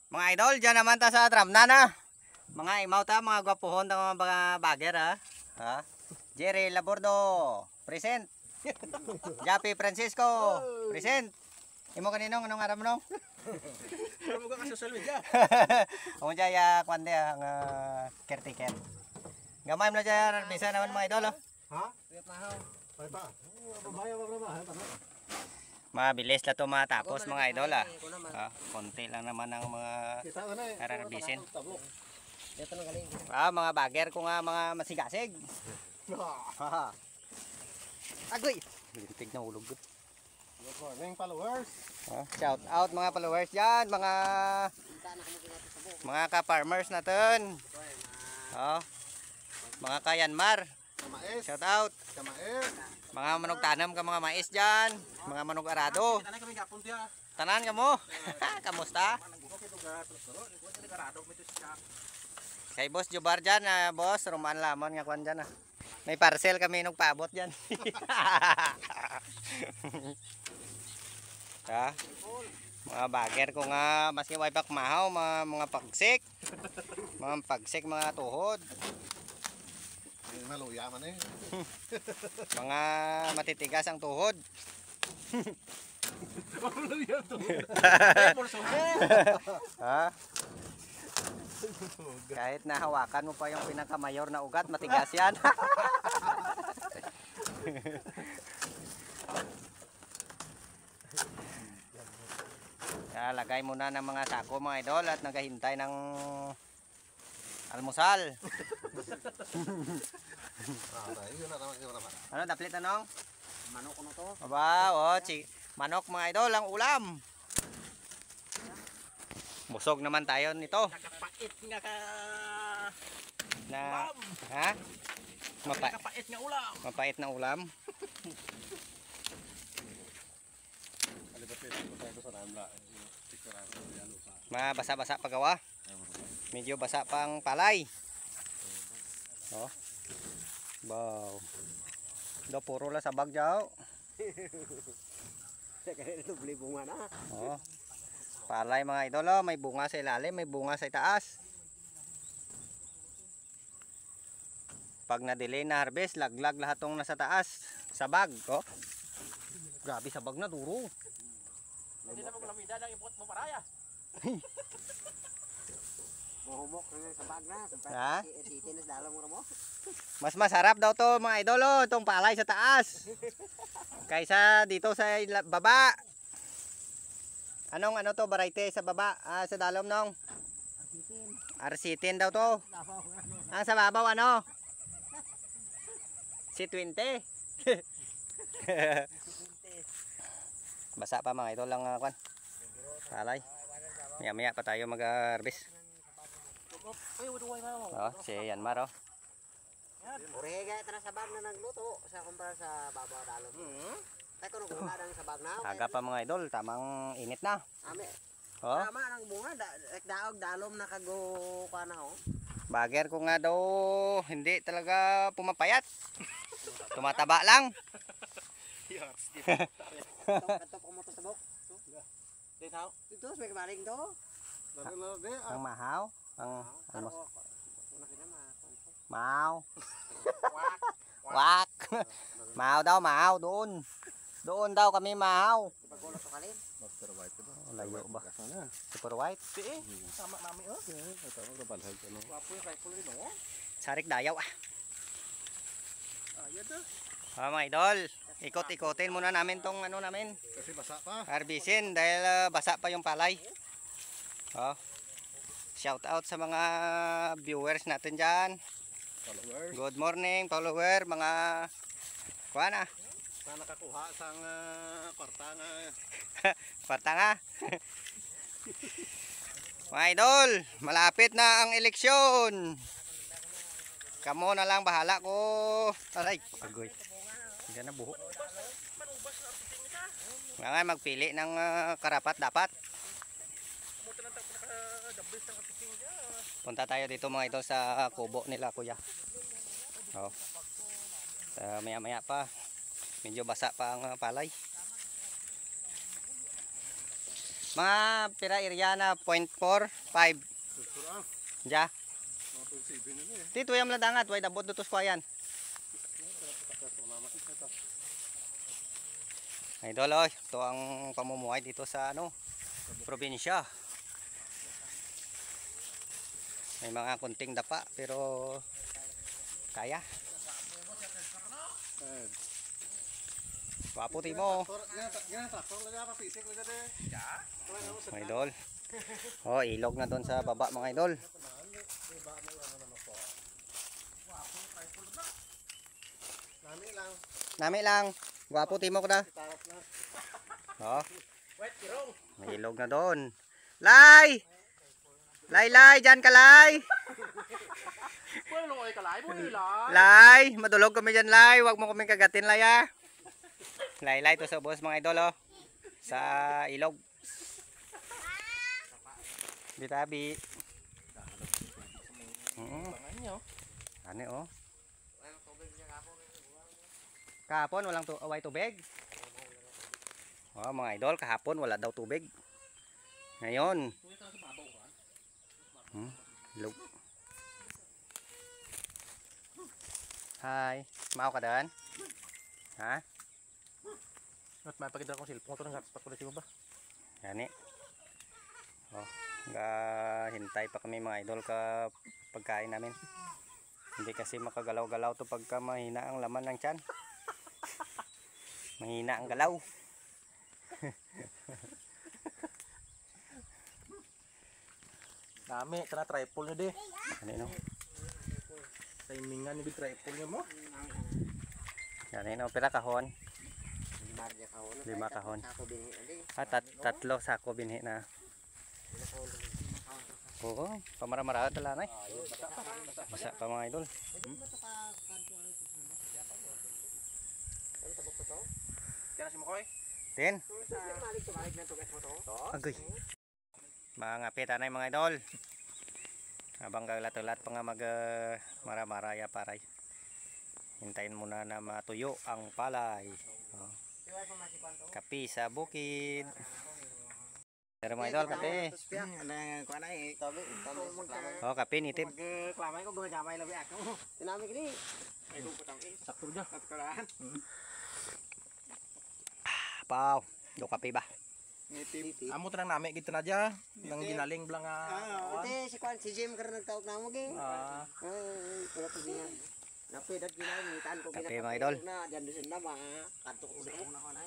Mga idol, dyan naman ta sa Tramnan na. Mga imaw ta, mga gwapuhon ta mga bagger ha. Jerry Labordo, present. Jappy Francisco, present. Imo kaninong anong aram no? Pero mo ka social media. Amo jaya kwande ang caretaker. Gamay mo na dyan, bisa naman mga idol. Ha? Tiyak na ha. Bye pa. Babaya ba? Mabilis la to matapos mga idol konti lang naman ang mga ararbisin. Mga bagger ko nga mga masigasig. Agoy! Lintig na ulog. Good morning followers. Shout out mga followers dyan, mga ka-farmers natin. Mga kayanmar. Shout out. Mga manog tanam ka mga mais dyan, mga manog arado. Tanan ka mo. Kamusta? Kay Boss Jubar dyan, boss, rumaan lamon nga kwan dyan. May parcel kami nung paabot dyan. Mga bagger ko nga, maski wipak mahaw, mga pagsik. Mga pagsik, mga tuhod. Maluya man eh. Mga matitigas ang tuhod. Maluya tuhod. Kahit nahawakan mo pa yung pinakamayor na ugat, matigas yan. Lagay muna ng mga sako mga idol at naghahintay ng almusal. Ano daplit anong? Manok ano to? Aba, manok mga idol ang ulam. Busog naman tayo nito. Nakapait nga ka. Na, ha? Nakapait nga ulam. Mapait na ulam. Basa-basa pagawa. Medyo basa pang palay. Wow. Do puro la sabag jaw. Beli bunga na. Palay mga idol, may bunga sa ilalim, may bunga sa itaas. Pag na-delay na harvest, laglag lahat tong nasa taas. Sabag, Grabe sabag na duro. Hindi na maglamida ng ibot mo paraya. Mohomok na sa bag na. Titin na dalam mo. Mas masarap daw to mga idol, itong palay sa taas. Kaysa dito sa baba. Ano to variety sa baba? Sa dalom nong? Arsitin daw to. Ang sa babaw ano? C20. Basa pa mga idol lang kwan. Palay. Maya pa tayo mag-harvest. Si Yanmar Orega tara sa bag na nagluto sa kumpara sa babaw dalom. Tay kuno guna dang sa bag na. Aga pa mga idol, tamang init na. Tama nang bunga daog dalom nakago kana Bagger ko nga daw hindi talaga pumapayat. Tumataba lang. Katop ko mo to sabok. Dito may kamaring to. Ang mahaw, ang Mau. Wak. Mau daw, mau doon. Doon daw kami mahaw. Pagulot to kalin. Layo ba? Super white. Sama nami Wapo yung rifle din Sarik dayaw Ayun to. Mga idol, ikot-ikotin muna namin tong namin. Kasi basa pa. Harbisin dahil basa pa yung palay. Shout out sa mga viewers natin dyan. Followers. Good morning follower, mga kuha Sana nakakuha sang kwarta nga. Kwarta nga. Mga idol, malapit na ang eleksyon. Kamo na lang bahala ko. Aray, agoy. Hindi na buhok. Nga magpili ng karapat dapat. Punta tayo dito mga idol sa kubo nila kuya. Maya pa. Medyo basa pa ang palay. Mga pira area na 0.45. Ja. Tito yung ladangat, way dabot dutos ko yan. Idol, oh, ito ang pamumuhay dito sa ano, probinsya. May mga kunting dapa pero kaya. Wapo timo. Mga idol. Oh, ilog na doon sa baba mga idol. Nami lang. Wapo timo ko na. Oh. May ilog na doon. Lay! Lay, dyan ka, Lay! Lay, madulog kami dyan, Lay. Huwag mo kaming kagatin, Lay, ha? Lay, to sa boss, mga idol, oh. Sa ilog. Bitabi. Ano, oh. Kahapon, walang away tubig. Oh, mga idol, kahapon, wala daw tubig. Ngayon. Ilog. Hi. Mau ka daan? Ha? At may pakita akong cellphone ko ng hotspot ko dito ba? Yani. Oh, hintay pa kami mga idol ka pagkain namin. Hindi kasi makagalaw-galaw to pagka mahina ang laman ng tiyan. Mahina ang galaw. Dami, kana tripod nyo di. Ano no? Timingan nyo di tripod nyo mo. Yani no, pila kahon? 5 kahon. Tatlo sako binhi na. Oo, pamara-mara tala nay. Basa pa mga idol. Kaya si Mokoy. Tin. Agoy. Mga pita na mga idol. Habang kaglat-lat pa nga mag mara-maraya paray. Hintayin muna na matuyo ang palay. Oh. Kapi sa bukid. Pero mga idol, kape. Oh, kape nitip. Sakto dyan. Pau, do kape ba? Amo tanang nami gitu na dyan. Nang ginaling blang nga. Ate, si Jim karena nagtawag na mo ging. Wala po niya. Napidat ginaling, nitaan ko Kape mga idol. na, dyan doon na, kanto ko na.